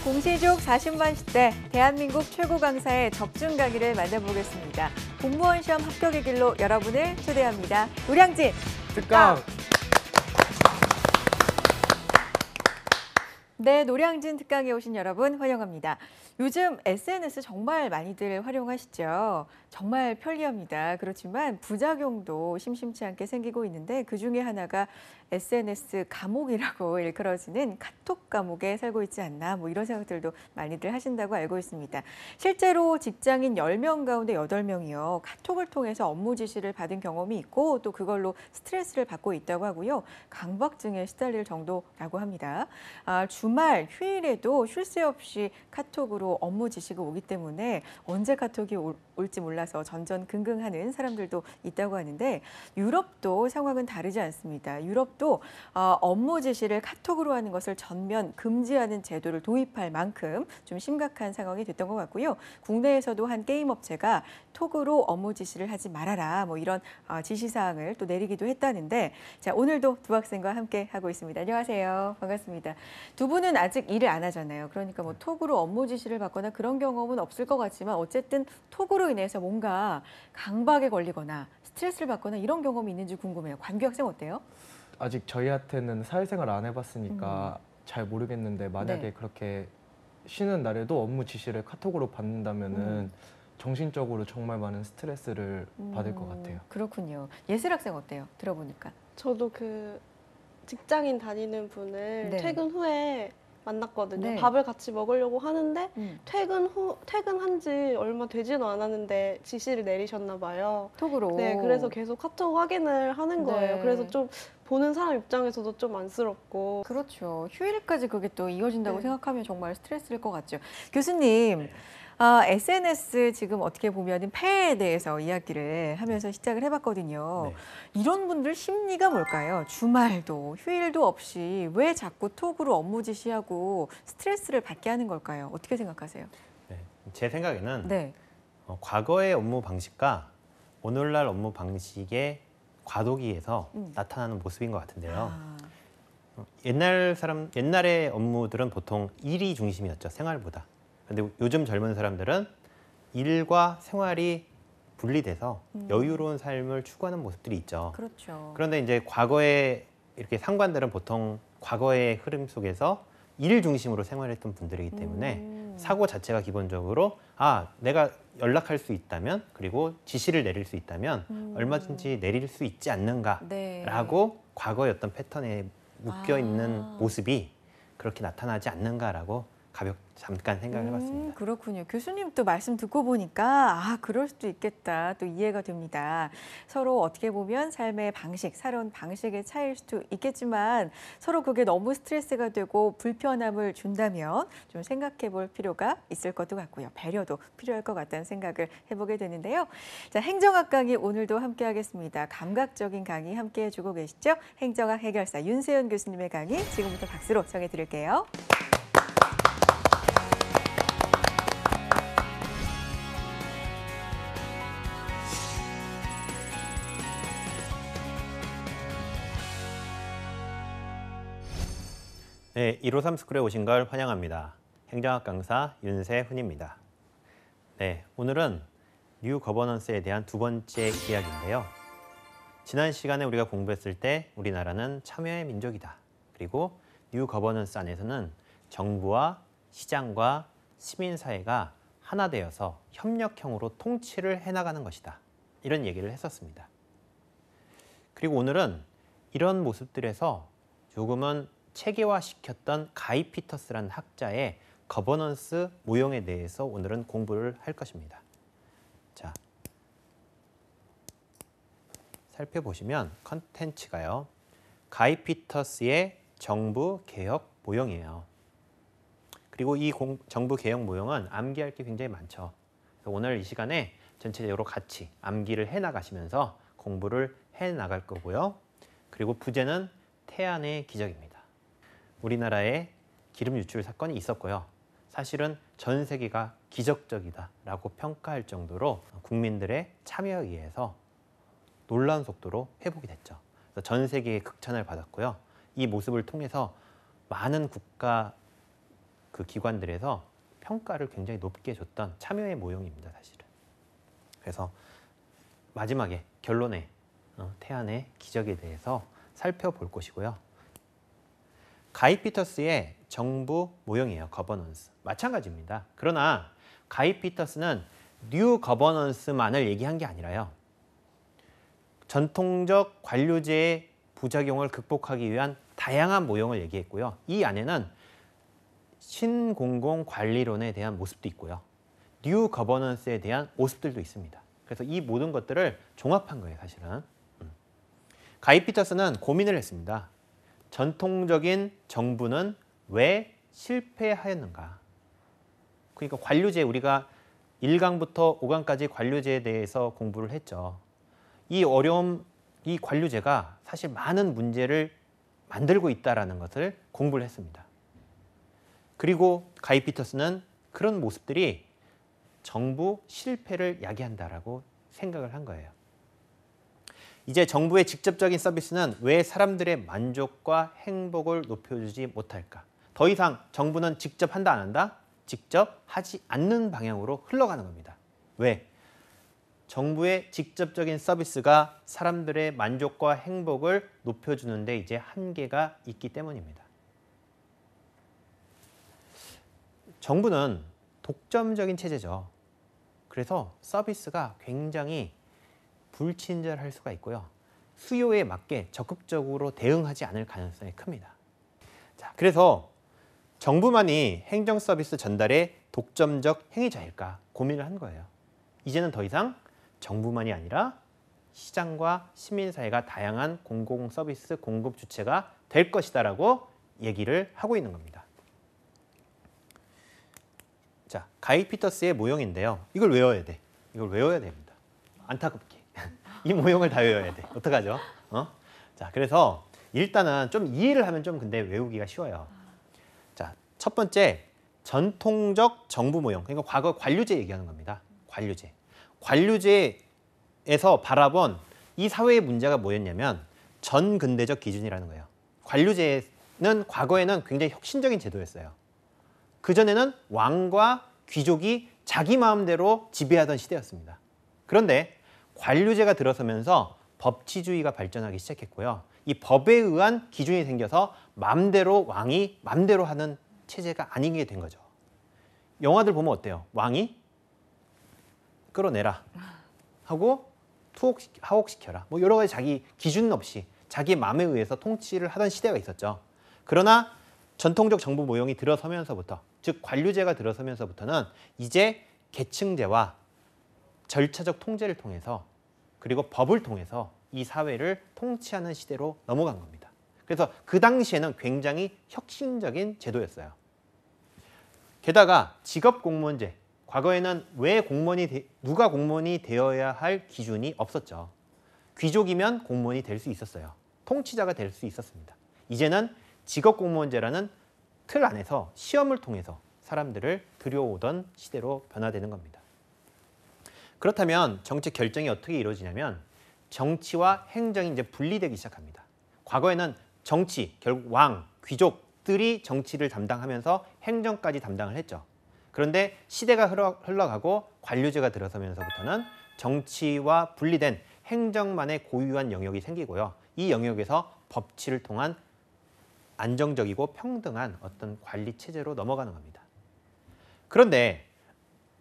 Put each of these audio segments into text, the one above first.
공시족 40만 시대 대한민국 최고 강사의 적중 강의를 만나보겠습니다. 공무원 시험 합격의 길로 여러분을 초대합니다. 노량진 특강! 네, 노량진 특강에 오신 여러분 환영합니다. 요즘 SNS 정말 많이들 활용하시죠. 정말 편리합니다. 그렇지만 부작용도 심심치 않게 생기고 있는데 그중에 하나가 SNS 감옥이라고 일컬어지는 카톡 감옥에 살고 있지 않나 이런 생각들도 많이들 하신다고 알고 있습니다. 실제로 직장인 10명 가운데 8명이요. 카톡을 통해서 업무 지시를 받은 경험이 있고 또 그걸로 스트레스를 받고 있다고 하고요. 강박증에 시달릴 정도라고 합니다. 주말, 휴일에도 쉴 새 없이 카톡으로 업무 지시가 오기 때문에 언제 카톡이 올지 몰라서 전전긍긍하는 사람들도 있다고 하는데 유럽도 상황은 다르지 않습니다. 유럽도 업무 지시를 카톡으로 하는 것을 전면 금지하는 제도를 도입할 만큼 좀 심각한 상황이 됐던 것 같고요. 국내에서도 한 게임 업체가 톡으로 업무 지시를 하지 말아라 이런 지시사항을 또 내리기도 했다는데 자, 오늘도 두 학생과 함께 하고 있습니다. 안녕하세요. 반갑습니다. 두 분은 아직 일을 안 하잖아요. 그러니까 톡으로 업무 지시를 받거나 그런 경험은 없을 것 같지만 어쨌든 톡으로 인해서 뭔가 강박에 걸리거나 스트레스를 받거나 이런 경험이 있는지 궁금해요. 관규 학생 어때요? 아직 저희한테는 사회생활 안 해봤으니까 잘 모르겠는데 만약에 그렇게 쉬는 날에도 업무 지시를 카톡으로 받는다면은 정신적으로 정말 많은 스트레스를 받을 것 같아요. 그렇군요. 예슬 학생 어때요? 들어보니까. 저도 그 직장인 다니는 분을 퇴근 후에 만났거든요. 네. 밥을 같이 먹으려고 하는데 퇴근한 지 얼마 되지도 않았는데 지시를 내리셨나 봐요. 톡으로. 네, 그래서 계속 카톡 확인을 하는 거예요. 그래서 좀 보는 사람 입장에서도 좀 안쓰럽고. 그렇죠. 휴일까지 그게 또 이어진다고 네. 생각하면 정말 스트레스일 것 같죠. 교수님, SNS 지금 어떻게 보면 폐해에 대해서 이야기를 하면서 시작을 해봤거든요. 이런 분들 심리가 뭘까요? 주말도 휴일도 없이 왜 자꾸 톡으로 업무 지시하고 스트레스를 받게 하는 걸까요? 어떻게 생각하세요? 네, 제 생각에는 과거의 업무 방식과 오늘날 업무 방식의 과도기에서 나타나는 모습인 것 같은데요. 옛날의 업무들은 보통 일이 중심이었죠. 생활보다. 근데 요즘 젊은 사람들은 일과 생활이 분리돼서 여유로운 삶을 추구하는 모습들이 있죠. 그렇죠. 그런데 이제 과거에 이렇게 상관들은 보통 과거의 흐름 속에서 일 중심으로 생활했던 분들이기 때문에 사고 자체가 기본적으로 내가 연락할 수 있다면 그리고 지시를 내릴 수 있다면 얼마든지 내릴 수 있지 않는가라고 과거의 어떤 패턴에 묶여 있는 모습이 그렇게 나타나지 않는가라고 잠깐 생각을 해봤습니다. 그렇군요. 교수님 또 말씀 듣고 보니까 그럴 수도 있겠다. 또 이해가 됩니다. 서로 어떻게 보면 삶의 방식, 살아온 방식의 차이일 수도 있겠지만 서로 그게 너무 스트레스가 되고 불편함을 준다면 좀 생각해 볼 필요가 있을 것도 같고요. 배려도 필요할 것 같다는 생각을 해보게 되는데요. 자, 행정학 강의 오늘도 함께 하겠습니다. 감각적인 강의 함께 해주고 계시죠? 행정학 해결사 윤세연 교수님의 강의 지금부터 박수로 정해드릴게요. 네, 153 스쿨에 오신 걸 환영합니다. 행정학 강사 윤세훈입니다. 네, 오늘은 뉴 거버넌스에 대한 두 번째 이야기인데요. 지난 시간에 우리가 공부했을 때 우리나라는 참여의 민족이다. 그리고 뉴 거버넌스 안에서는 정부와 시장과 시민사회가 하나 되어서 협력형으로 통치를 해나가는 것이다. 이런 얘기를 했었습니다. 그리고 오늘은 이런 모습들에서 조금은 체계화시켰던 가이 피터스라는 학자의 거버넌스 모형에 대해서 오늘은 공부를 할 것입니다. 자, 살펴보시면 컨텐츠가요. 가이 피터스의 정부 개혁 모형이에요. 그리고 이 정부 개혁 모형은 암기할 게 굉장히 많죠. 그래서 오늘 이 시간에 전체적으로 같이 암기를 해나가시면서 공부를 해나갈 거고요. 그리고 부제는 태안의 기적입니다. 우리나라에 기름 유출 사건이 있었고요. 사실은 전 세계가 기적적이다라고 평가할 정도로 국민들의 참여에 의해서 놀라운 속도로 회복이 됐죠. 그래서 전 세계의 극찬을 받았고요. 이 모습을 통해서 많은 국가 그 기관들에서 평가를 굉장히 높게 줬던 참여의 모형입니다, 사실은. 그래서 마지막에 결론에 태안의 기적에 대해서 살펴볼 것이고요. 가이 피터스의 정부 모형이에요. 거버넌스. 마찬가지입니다. 그러나 가이 피터스는 뉴 거버넌스만을 얘기한 게 아니라요. 전통적 관료제의 부작용을 극복하기 위한 다양한 모형을 얘기했고요. 이 안에는 신공공 관리론에 대한 모습도 있고요. 뉴 거버넌스에 대한 모습들도 있습니다. 그래서 이 모든 것들을 종합한 거예요, 사실은. 가이 피터스는 고민을 했습니다. 전통적인 정부는 왜 실패하였는가? 그러니까 관료제, 우리가 1강부터 5강까지 관료제에 대해서 공부를 했죠. 이 어려움, 이 관료제가 사실 많은 문제를 만들고 있다는 것을 공부를 했습니다. 그리고 가이 피터스는 그런 모습들이 정부 실패를 야기한다라고 생각을 한 거예요. 이제 정부의 직접적인 서비스는 왜 사람들의 만족과 행복을 높여주지 못할까? 더 이상 정부는 직접 한다 안 한다? 직접 하지 않는 방향으로 흘러가는 겁니다. 왜? 정부의 직접적인 서비스가 사람들의 만족과 행복을 높여주는데 이제 한계가 있기 때문입니다. 정부는 독점적인 체제죠. 그래서 서비스가 굉장히 불친절할 수가 있고요. 수요에 맞게 적극적으로 대응하지 않을 가능성이 큽니다. 자, 그래서 정부만이 행정 서비스 전달의 독점적 행위자일까 고민을 한 거예요. 이제는 더 이상 정부만이 아니라 시장과 시민사회가 다양한 공공 서비스 공급 주체가 될 것이다라고 얘기를 하고 있는 겁니다. 자, 가이 피터스의 모형인데요. 이걸 외워야 돼. 이걸 외워야 됩니다. 안타깝게. 이 모형을 다 외워야 돼. 어떡하죠? 자, 그래서 일단은 좀 이해를 하면 좀 근데 외우기가 쉬워요. 자, 첫 번째, 전통적 정부 모형. 그러니까 과거 관료제 얘기하는 겁니다. 관료제. 관료제에서 바라본 이 사회의 문제가 뭐였냐면 전근대적 기준이라는 거예요. 관료제는 과거에는 굉장히 혁신적인 제도였어요. 그전에는 왕과 귀족이 자기 마음대로 지배하던 시대였습니다. 그런데 관료제가 들어서면서 법치주의가 발전하기 시작했고요. 이 법에 의한 기준이 생겨서 맘대로 왕이 맘대로 하는 체제가 아니게 된 거죠. 영화들 보면 어때요? 왕이 끌어내라 하고 하옥시켜라. 뭐 여러 가지 자기 기준 없이 자기 마음에 의해서 통치를 하던 시대가 있었죠. 그러나 전통적 정부 모형이 들어서면서부터, 즉 관료제가 들어서면서부터는 이제 계층제와 절차적 통제를 통해서 그리고 법을 통해서 이 사회를 통치하는 시대로 넘어간 겁니다. 그래서 그 당시에는 굉장히 혁신적인 제도였어요. 게다가 직업공무원제, 과거에는 왜 누가 공무원이 되어야 할 기준이 없었죠. 귀족이면 공무원이 될 수 있었어요. 통치자가 될 수 있었습니다. 이제는 직업공무원제라는 틀 안에서 시험을 통해서 사람들을 들여오던 시대로 변화되는 겁니다. 그렇다면 정책 결정이 어떻게 이루어지냐면 정치와 행정이 이제 분리되기 시작합니다. 과거에는 정치, 결국 왕, 귀족들이 정치를 담당하면서 행정까지 담당을 했죠. 그런데 시대가 흘러가고 관료제가 들어서면서부터는 정치와 분리된 행정만의 고유한 영역이 생기고요. 이 영역에서 법치를 통한 안정적이고 평등한 어떤 관리 체제로 넘어가는 겁니다. 그런데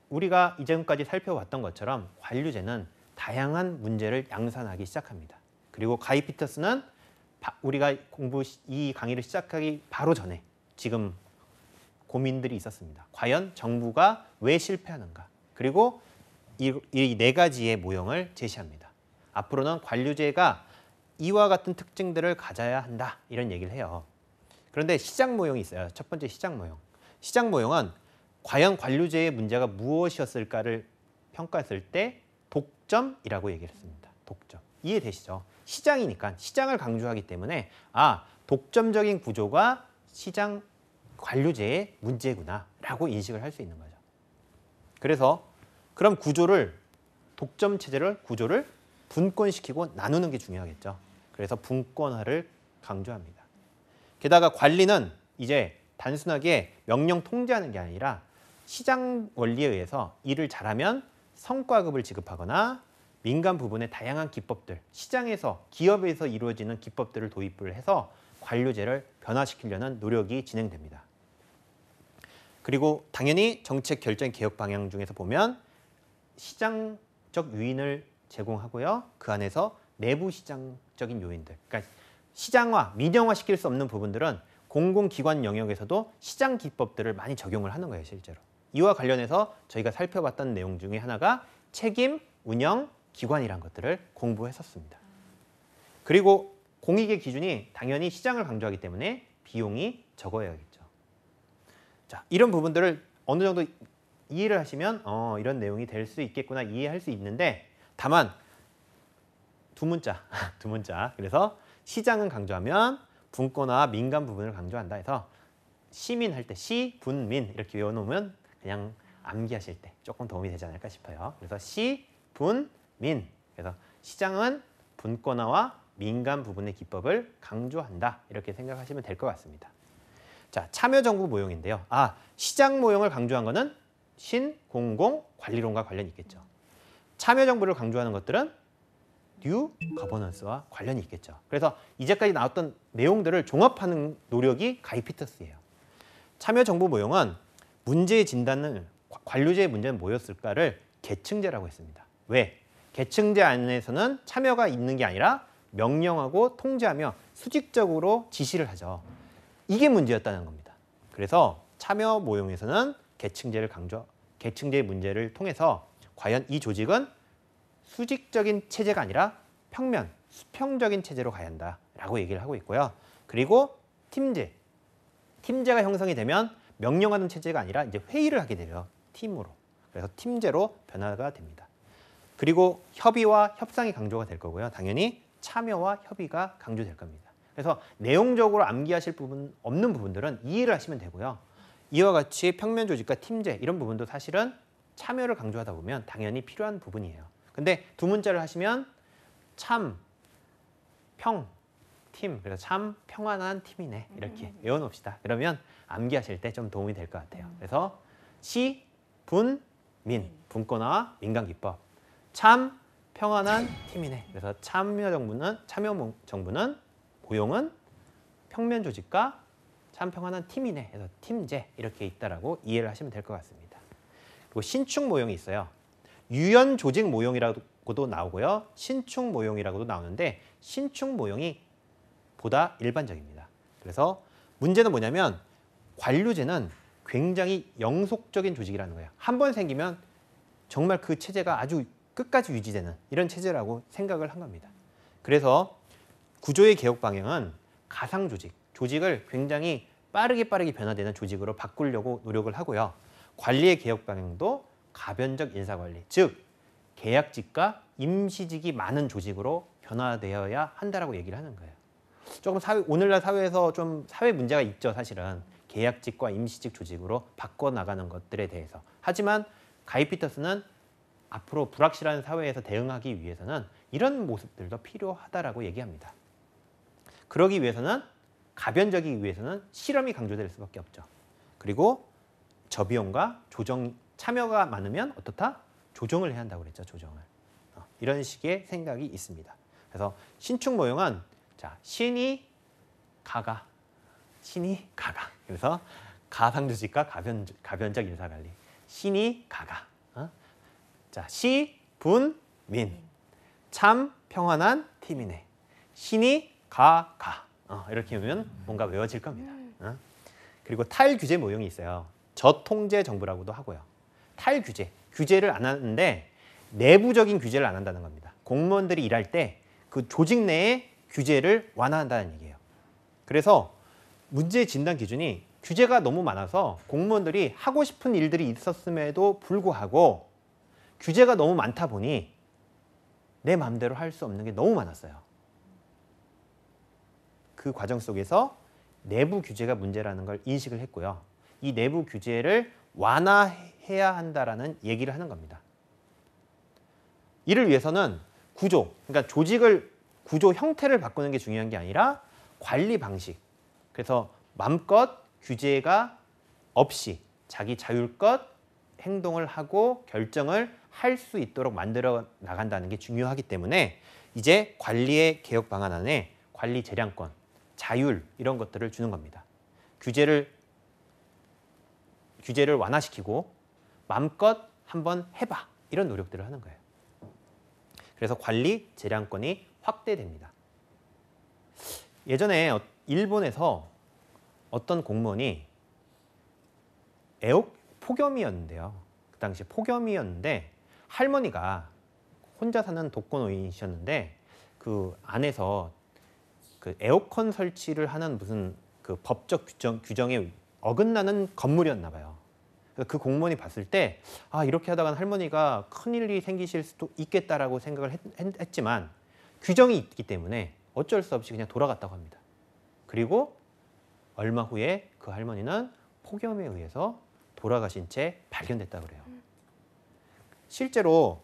우리가 이전까지 살펴봤던 것처럼 관료제는 다양한 문제를 양산하기 시작합니다. 그리고 가이 피터스는 우리가 이 강의를 시작하기 바로 전에 지금 고민들이 있었습니다. 과연 정부가 왜 실패하는가? 그리고 이 네 가지의 모형을 제시합니다. 앞으로는 관료제가 이와 같은 특징들을 가져야 한다, 이런 얘기를 해요. 그런데 시장 모형이 있어요. 첫 번째 시장 모형. 시장 모형은 과연 관료제의 문제가 무엇이었을까를 평가했을 때 독점이라고 얘기를 했습니다. 독점. 이해되시죠? 시장이니까 시장을 강조하기 때문에 독점적인 구조가 시장 관료제의 문제구나라고 인식을 할 수 있는 거죠. 그래서 그럼 독점 체제를 구조를 분권시키고 나누는 게 중요하겠죠. 그래서 분권화를 강조합니다. 게다가 관리는 이제 단순하게 명령 통제하는 게 아니라 시장 원리에 의해서 일을 잘하면 성과급을 지급하거나 민간 부분의 다양한 기법들, 시장에서 기업에서 이루어지는 기법들을 도입을 해서 관료제를 변화시키려는 노력이 진행됩니다. 그리고 당연히 정책 결정 개혁 방향 중에서 보면 시장적 유인을 제공하고요. 그 안에서 내부 시장적인 요인들, 그러니까 시장화, 민영화 시킬 수 없는 부분들은 공공기관 영역에서도 시장 기법들을 많이 적용을 하는 거예요, 실제로. 이와 관련해서 저희가 살펴봤던 내용 중에 하나가 책임, 운영, 기관이란 것들을 공부했었습니다. 그리고 공익의 기준이 당연히 시장을 강조하기 때문에 비용이 적어야겠죠. 자, 이런 부분들을 어느 정도 이해를 하시면 이런 내용이 될 수 있겠구나 이해할 수 있는데 다만 두 문자. 그래서 시장은 강조하면 분권화와 민간 부분을 강조한다 해서 시민 할 때 시, 분, 민 이렇게 외워놓으면 그냥 암기하실 때 조금 도움이 되지 않을까 싶어요. 그래서 시, 분, 민. 그래서 시장은 분권화와 민간 부분의 기법을 강조한다. 이렇게 생각하시면 될 것 같습니다. 자, 참여정부 모형인데요. 시장 모형을 강조한 거는 신, 공공, 관리론과 관련이 있겠죠. 참여정부를 강조하는 것들은 뉴 거버넌스와 관련이 있겠죠. 그래서 이제까지 나왔던 내용들을 종합하는 노력이 가이피터스예요. 참여정부 모형은 문제의 진단을 관료제의 문제는 뭐였을까를 계층제라고 했습니다. 왜? 계층제 안에서는 참여가 있는 게 아니라 명령하고 통제하며 수직적으로 지시를 하죠. 이게 문제였다는 겁니다. 그래서 참여 모형에서는 계층제의 문제를 통해서 과연 이 조직은 수직적인 체제가 아니라 평면, 수평적인 체제로 가야 한다라고 얘기를 하고 있고요. 그리고 팀제가 형성이 되면 명령하는 체제가 아니라 이제 회의를 하게 돼요. 팀으로. 그래서 팀제로 변화가 됩니다. 그리고 협의와 협상이 강조가 될 거고요. 당연히 참여와 협의가 강조될 겁니다. 그래서 내용적으로 암기하실 부분 없는 부분들은 이해를 하시면 되고요. 이와 같이 평면 조직과 팀제 이런 부분도 사실은 참여를 강조하다 보면 당연히 필요한 부분이에요. 근데 두 문자를 하시면 참, 평, 팀. 그래서 참 평안한 팀이네. 이렇게 외워놓읍시다. 그러면 암기하실 때 좀 도움이 될 것 같아요. 그래서 시, 분, 민. 분권화와 민간기법. 참 평안한 팀이네. 그래서 참여정부는 모형은 평면 조직과 참 평안한 팀이네. 그래서 팀제 이렇게 있다라고 이해를 하시면 될 것 같습니다. 그리고 신축 모형이 있어요. 유연 조직 모형이라고도 나오고요. 신축 모형이라고도 나오는데 신축 모형이 보다 일반적입니다. 그래서 문제는 뭐냐면 관료제는 굉장히 영속적인 조직이라는 거예요. 한 번 생기면 정말 그 체제가 아주 끝까지 유지되는 이런 체제라고 생각을 한 겁니다. 그래서 구조의 개혁 방향은 가상 조직을 굉장히 빠르게 변화되는 조직으로 바꾸려고 노력을 하고요. 관리의 개혁 방향도 가변적 인사관리, 즉 계약직과 임시직이 많은 조직으로 변화되어야 한다라고 얘기를 하는 거예요. 조금 오늘날 사회에서 좀 사회 문제가 있죠, 사실은. 계약직과 임시직 조직으로 바꿔나가는 것들에 대해서. 하지만 가이피터스는 앞으로 불확실한 사회에서 대응하기 위해서는 이런 모습들도 필요하다라고 얘기합니다. 그러기 위해서는 가변적이기 위해서는 실험이 강조될 수밖에 없죠. 그리고 저비용과 참여가 많으면 어떻다? 조정을 해야 한다고 그랬죠, 조정을. 이런 식의 생각이 있습니다. 그래서 신축 모형은 신이 가가. 그래서 가상조직과 가변적 인사관리. 신이 가가. 시, 분, 민. 참 평안한 팀이네. 신이 가. 이렇게 하면 뭔가 외워질 겁니다. 그리고 탈규제 모형이 있어요. 저통제 정부라고도 하고요. 탈규제, 규제를 안 하는데 내부적인 규제를 안 한다는 겁니다. 공무원들이 일할 때 그 조직 내에 규제를 완화한다는 얘기예요. 그래서 문제 진단 기준이 규제가 너무 많아서 공무원들이 하고 싶은 일들이 있었음에도 불구하고 규제가 너무 많다 보니 내 마음대로 할 수 없는 게 너무 많았어요. 그 과정 속에서 내부 규제가 문제라는 걸 인식을 했고요. 이 내부 규제를 완화해야 한다라는 얘기를 하는 겁니다. 이를 위해서는 그러니까 구조 형태를 바꾸는 게 중요한 게 아니라 관리 방식. 그래서 마음껏 규제가 없이 자기 자율껏 행동을 하고 결정을 할 수 있도록 만들어 나간다는 게 중요하기 때문에 이제 관리의 개혁 방안 안에 관리 재량권, 자율 이런 것들을 주는 겁니다. 규제를 완화시키고 마음껏 한번 해봐 이런 노력들을 하는 거예요. 그래서 관리 재량권이 확대됩니다. 예전에 일본에서 어떤 공무원이 폭염이었는데요. 그 당시 폭염이었는데 할머니가 혼자 사는 독거노인이셨는데 그 안에서 그 에어컨 설치를 하는 무슨 그 법적 규정에 어긋나는 건물이었나 봐요. 그 공무원이 봤을 때 이렇게 하다간 할머니가 큰일이 생기실 수도 있겠다라고 생각을 했지만 규정이 있기 때문에 어쩔 수 없이 그냥 돌아갔다고 합니다. 그리고 얼마 후에 그 할머니는 폭염에 의해서 돌아가신 채 발견됐다고 그래요. 실제로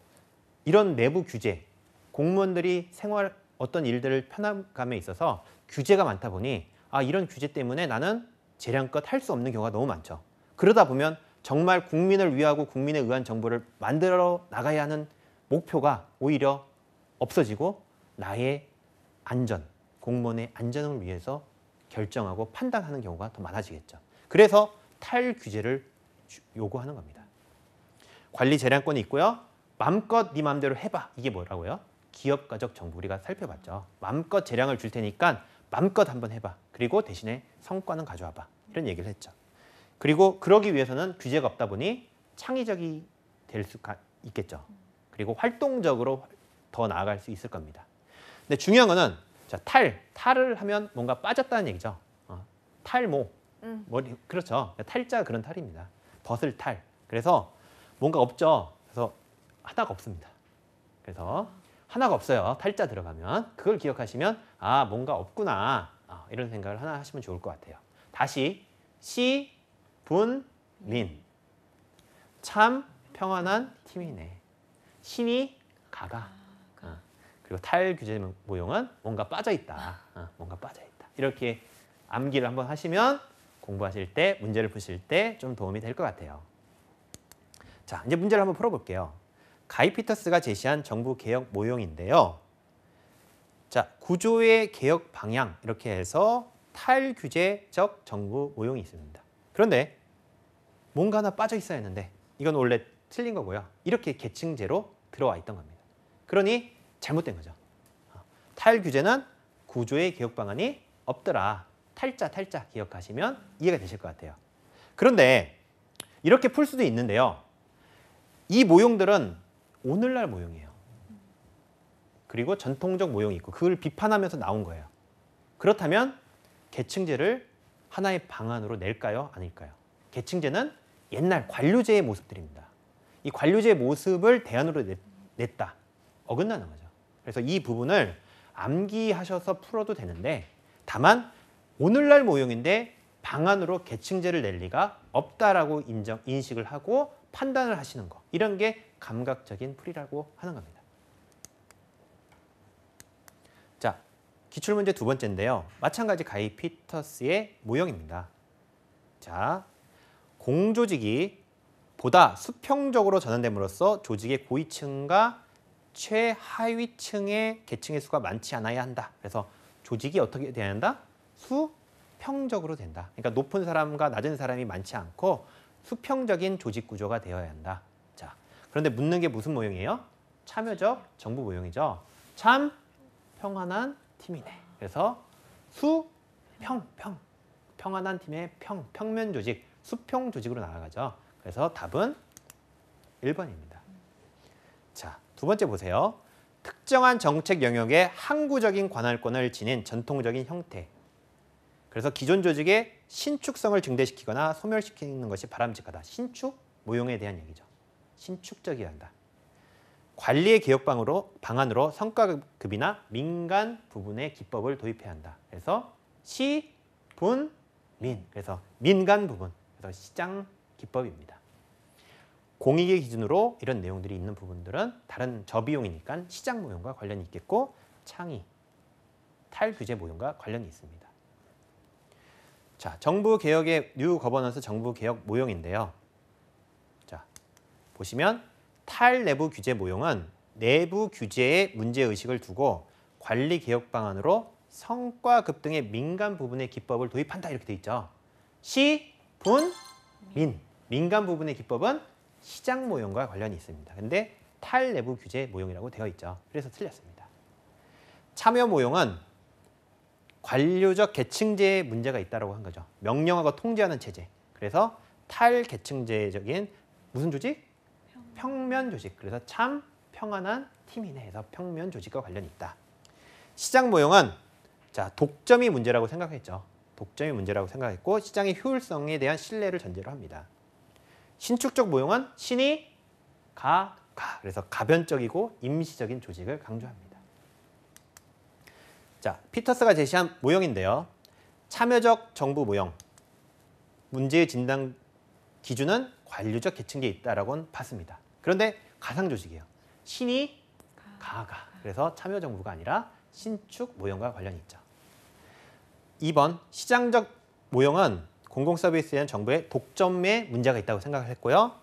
이런 내부 규제, 공무원들이 생활 어떤 일들을 편함감에 있어서 규제가 많다 보니 이런 규제 때문에 나는 재량껏 할 수 없는 경우가 너무 많죠. 그러다 보면 정말 국민을 위하고 국민에 의한 정부를 만들어 나가야 하는 목표가 오히려 없어지고 나의 안전, 공무원의 안전을 위해서 결정하고 판단하는 경우가 더 많아지겠죠. 그래서 탈규제를 요구하는 겁니다. 관리 재량권이 있고요. 마음껏 네 마음대로 해봐. 이게 뭐라고요? 기업가적 정부 우리가 살펴봤죠. 마음껏 재량을 줄 테니까 마음껏 한번 해봐. 그리고 대신에 성과는 가져와봐. 이런 얘기를 했죠. 그리고 그러기 위해서는 규제가 없다 보니 창의적이 될 수가 있겠죠. 그리고 활동적으로 더 나아갈 수 있을 겁니다. 근데 중요한 거는 자, 탈을 하면 뭔가 빠졌다는 얘기죠. 탈모, 머리 그렇죠. 탈자 그런 탈입니다. 벗을 탈. 그래서 뭔가 없죠. 그래서 하나가 없습니다. 그래서 하나가 없어요. 탈자 들어가면 그걸 기억하시면 뭔가 없구나 이런 생각을 하나 하시면 좋을 것 같아요. 다시 시, 분, 민. 참 평안한 팀이네. 신이 가가. 그리고 탈규제 모형은 뭔가 빠져있다. 뭔가 빠져있다. 이렇게 암기를 한번 하시면 공부하실 때, 문제를 푸실 때 좀 도움이 될 것 같아요. 자, 이제 문제를 한번 풀어볼게요. 가이 피터스가 제시한 정부 개혁 모형인데요. 자, 구조의 개혁 방향 이렇게 해서 탈규제적 정부 모형이 있습니다. 그런데 뭔가 하나 빠져 있어야 했는데 이건 원래 틀린 거고요. 이렇게 계층제로 들어와 있던 겁니다. 그러니 잘못된 거죠. 탈규제는 구조의 개혁 방안이 없더라. 탈자 기억하시면 이해가 되실 것 같아요. 그런데 이렇게 풀 수도 있는데요. 이 모형들은 오늘날 모형이에요. 그리고 전통적 모형이 있고 그걸 비판하면서 나온 거예요. 그렇다면 계층제를 하나의 방안으로 낼까요? 아닐까요? 계층제는 옛날 관료제의 모습들입니다. 이 관료제의 모습을 대안으로 냈다. 어긋나는 거죠. 그래서 이 부분을 암기하셔서 풀어도 되는데 다만 오늘날 모형인데 방안으로 계층제를 낼 리가 없다라고 인식을 하고 판단을 하시는 거. 이런 게 감각적인 풀이라고 하는 겁니다. 자, 기출문제 두 번째인데요. 마찬가지 가이 피터스의 모형입니다. 자, 공조직이 보다 수평적으로 전환됨으로써 조직의 고위층과 최하위층의 계층의 수가 많지 않아야 한다. 그래서 조직이 어떻게 돼야 한다? 수평적으로 된다. 그러니까 높은 사람과 낮은 사람이 많지 않고 수평적인 조직 구조가 되어야 한다. 자, 그런데 묻는 게 무슨 모형이에요? 참여적 정부 모형이죠. 참 평안한 팀이네. 그래서 평안한 팀의 평면 조직, 수평 조직으로 나아가죠. 그래서 답은 1번입니다. 자, 두 번째 보세요. 특정한 정책 영역에 항구적인 관할권을 지닌 전통적인 형태. 그래서 기존 조직의 신축성을 증대시키거나 소멸시키는 것이 바람직하다. 신축 모형에 대한 얘기죠. 신축적이어야 한다. 관리의 개혁 방안으로 성과급이나 민간 부분의 기법을 도입해야 한다. 그래서 시, 분, 민. 그래서 민간 부분. 그래서 시장 기법입니다. 공익의 기준으로 이런 내용들이 있는 부분들은 다른 저비용이니까 시장 모형과 관련이 있겠고 창의, 탈규제 모형과 관련이 있습니다. 자, 정부 개혁의 뉴 거버넌스 정부 개혁 모형인데요. 자, 보시면 탈내부 규제 모형은 내부 규제에 문제 의식을 두고 관리 개혁 방안으로 성과급 등의 민간 부분의 기법을 도입한다 이렇게 돼 있죠. 시, 분, 민. 민간 부분의 기법은 시장 모형과 관련이 있습니다. 근데 탈내부 규제 모형이라고 되어 있죠. 그래서 틀렸습니다. 참여 모형은 관료적 계층제에 문제가 있다고 한 거죠. 명령하고 통제하는 체제. 그래서 탈계층제적인 무슨 조직? 평면 조직. 그래서 참 평안한 팀이네 해서 평면 조직과 관련이 있다. 시장 모형은 자, 독점이 문제라고 생각했죠. 독점이 문제라고 생각했고 시장의 효율성에 대한 신뢰를 전제로 합니다. 신축적 모형은 신이 가. 그래서 가변적이고 임시적인 조직을 강조합니다. 자, 피터스가 제시한 모형인데요. 참여적 정부 모형. 문제의 진단 기준은 관료적 계층계에 있다라고는 봤습니다. 그런데 가상 조직이에요. 신이 가가. 그래서 참여 정부가 아니라 신축 모형과 관련이 있죠. 2번 시장적 모형은 공공 서비스에 대한 정부의 독점에 문제가 있다고 생각을 했고요.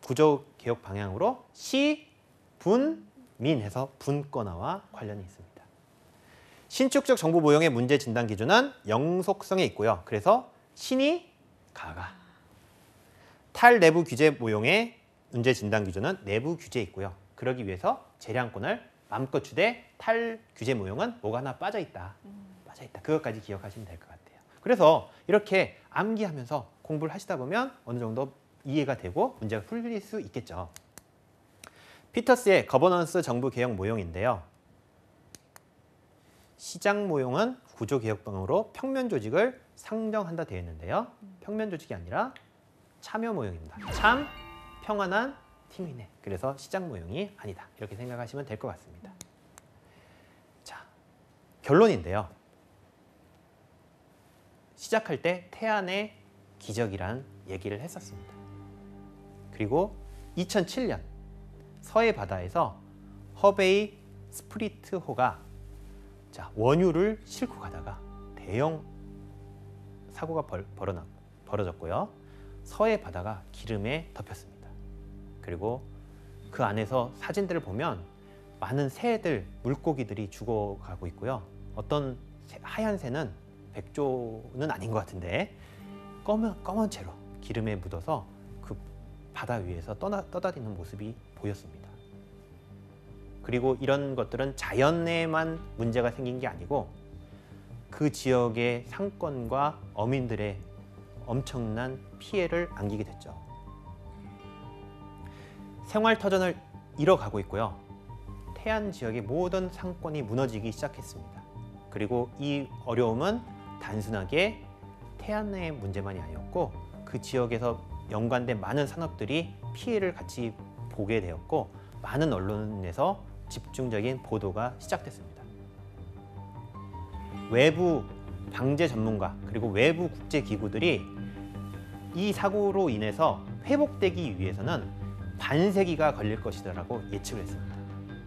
구조 개혁 방향으로 시, 분, 민 해서 분권화와 관련이 있습니다. 신축적 정부 모형의 문제 진단 기준은 영속성에 있고요. 그래서 신이 가가. 탈내부 규제 모형의 문제 진단 기준은 내부 규제에 있고요. 그러기 위해서 재량권을 마음껏 주되 탈규제 모형은 뭐가 하나 빠져 있다. 빠져 있다. 그것까지 기억하시면 될 것 같아요. 그래서 이렇게 암기하면서 공부를 하시다 보면 어느 정도 이해가 되고 문제가 풀릴 수 있겠죠. 피터스의 거버넌스 정부 개혁 모형인데요. 시장 모형은 구조 개혁 방향으로 평면 조직을 상정한다 되어 있는데요. 평면 조직이 아니라 참여 모형입니다. 참 평안한 팀이네. 그래서 시장 모형이 아니다. 이렇게 생각하시면 될 것 같습니다. 자, 결론인데요. 시작할 때 태안의 기적이란 얘기를 했었습니다. 그리고 2007년 서해 바다에서 허베이 스프리트호가 원유를 싣고 가다가 대형 사고가 벌어졌고요. 서해 바다가 기름에 덮였습니다. 그리고 그 안에서 사진들을 보면 많은 새들, 물고기들이 죽어가고 있고요. 어떤 하얀 새는 백조는 아닌 것 같은데 검은 채로 기름에 묻어서 그 바다 위에서 떠다니는 모습이 보였습니다. 그리고 이런 것들은 자연에만 문제가 생긴 게 아니고 그 지역의 상권과 어민들의 엄청난 피해를 안기게 됐죠. 생활터전을 잃어가고 있고요. 태안 지역의 모든 상권이 무너지기 시작했습니다. 그리고 이 어려움은 단순하게 태안의 문제만이 아니었고 그 지역에서 연관된 많은 산업들이 피해를 같이 보게 되었고 많은 언론에서 집중적인 보도가 시작됐습니다. 외부 방재 전문가 그리고 외부 국제기구들이 이 사고로 인해서 회복되기 위해서는 반세기가 걸릴 것이라고 예측을 했습니다.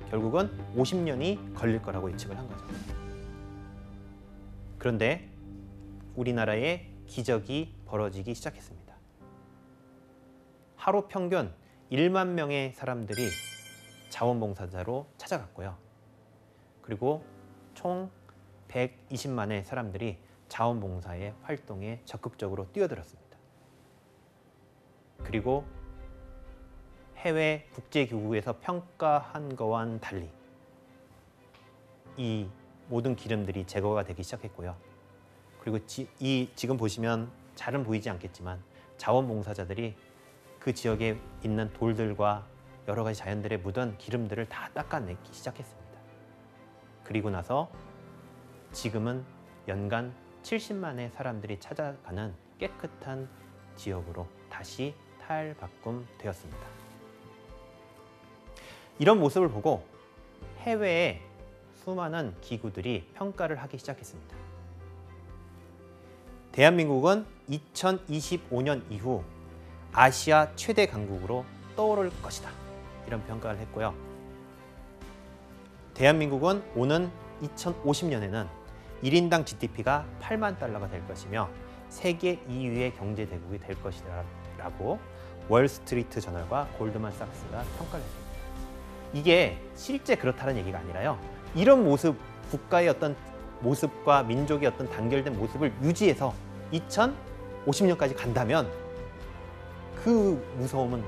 결국은 50년이 걸릴 거라고 예측을 한 거죠. 그런데 우리나라에 기적이 벌어지기 시작했습니다. 하루 평균 1만 명의 사람들이 자원봉사자로 찾아갔고요. 그리고 총 120만의 사람들이 자원봉사의 활동에 적극적으로 뛰어들었습니다. 그리고 해외 국제기구에서 평가한 거와는 달리 이 모든 기름들이 제거가 되기 시작했고요. 그리고 지금 보시면 잘은 보이지 않겠지만 자원봉사자들이 그 지역에 있는 돌들과 여러 가지 자연들에 묻은 기름들을 다 닦아내기 시작했습니다. 그리고 나서 지금은 연간 70만의 사람들이 찾아가는 깨끗한 지역으로 다시 탈바꿈되었습니다. 이런 모습을 보고 해외의 수많은 기구들이 평가를 하기 시작했습니다. 대한민국은 2025년 이후 아시아 최대 강국으로 떠오를 것이다. 이런 평가를 했고요. 대한민국은 오는 2050년에는 1인당 GDP가 8만 달러가 될 것이며 세계 2위의 경제 대국이 될 것이라고 월스트리트 저널과 골드만삭스가 평가를 했습니다. 이게 실제 그렇다는 얘기가 아니라요. 이런 모습, 국가의 어떤 모습과 민족의 어떤 단결된 모습을 유지해서 2050년까지 간다면 그 무서움은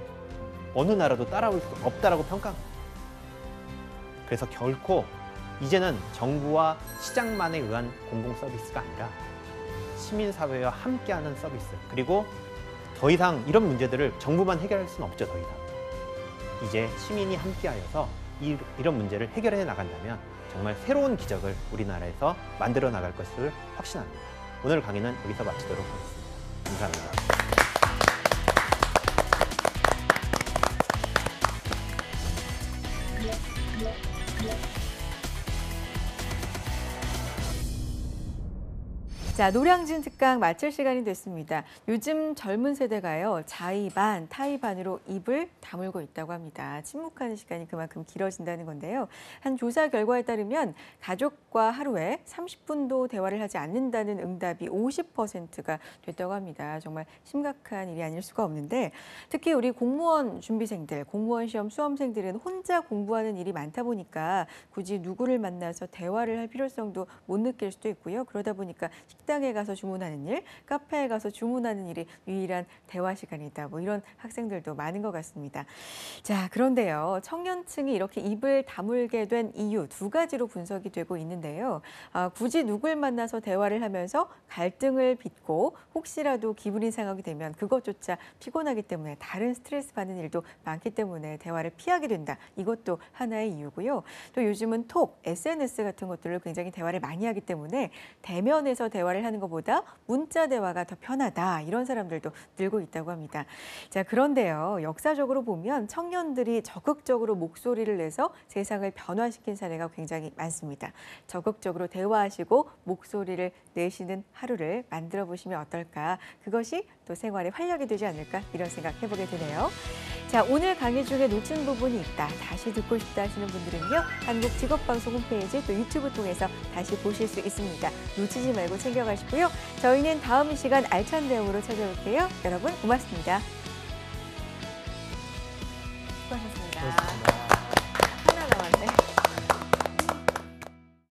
어느 나라도 따라올 수 없다라고 평가합니다. 그래서 결코 이제는 정부와 시장만에 의한 공공 서비스가 아니라 시민사회와 함께하는 서비스, 그리고 더 이상 이런 문제들을 정부만 해결할 수는 없죠. 더 이상 이제 시민이 함께하여서 이런 문제를 해결해 나간다면 정말 새로운 기적을 우리나라에서 만들어 나갈 것을 확신합니다. 오늘 강의는 여기서 마치도록 하겠습니다. 감사합니다. 자, 노량진 특강 마칠 시간이 됐습니다. 요즘 젊은 세대가요, 자의 반, 타의 반으로 입을 다물고 있다고 합니다. 침묵하는 시간이 그만큼 길어진다는 건데요. 한 조사 결과에 따르면 가족과 하루에 30분도 대화를 하지 않는다는 응답이 50%가 됐다고 합니다. 정말 심각한 일이 아닐 수가 없는데, 특히 우리 공무원 준비생들, 공무원 시험 수험생들은 혼자 공부하는 일이 많다 보니까 굳이 누구를 만나서 대화를 할 필요성도 못 느낄 수도 있고요. 그러다 보니까 식당에 가서 주문하는 일, 카페에 가서 주문하는 일이 유일한 대화 시간이다. 뭐 이런 학생들도 많은 것 같습니다. 자, 그런데요. 청년층이 이렇게 입을 다물게 된 이유 두 가지로 분석이 되고 있는데요. 굳이 누굴 만나서 대화를 하면서 갈등을 빚고 혹시라도 기분이 상하게 되면 그것조차 피곤하기 때문에 다른 스트레스 받는 일도 많기 때문에 대화를 피하게 된다. 이것도 하나의 이유고요. 또 요즘은 톡, SNS 같은 것들로 굉장히 대화를 많이 하기 때문에 대면에서 대화를 하는 것보다 문자 대화가 더 편하다. 이런 사람들도 늘고 있다고 합니다. 자, 그런데요. 역사적으로 보면 청년들이 적극적으로 목소리를 내서 세상을 변화시킨 사례가 굉장히 많습니다. 적극적으로 대화하시고 목소리를 내시는 하루를 만들어 보시면 어떨까. 그것이 또 생활에 활력이 되지 않을까 이런 생각 해보게 되네요. 자, 오늘 강의 중에 놓친 부분이 있다. 다시 듣고 싶다 하시는 분들은요. 한국직업방송 홈페이지 또 유튜브 통해서 다시 보실 수 있습니다. 놓치지 말고 챙겨가시고요. 저희는 다음 시간 알찬 내용으로 찾아올게요. 여러분 고맙습니다. 수고하셨습니다.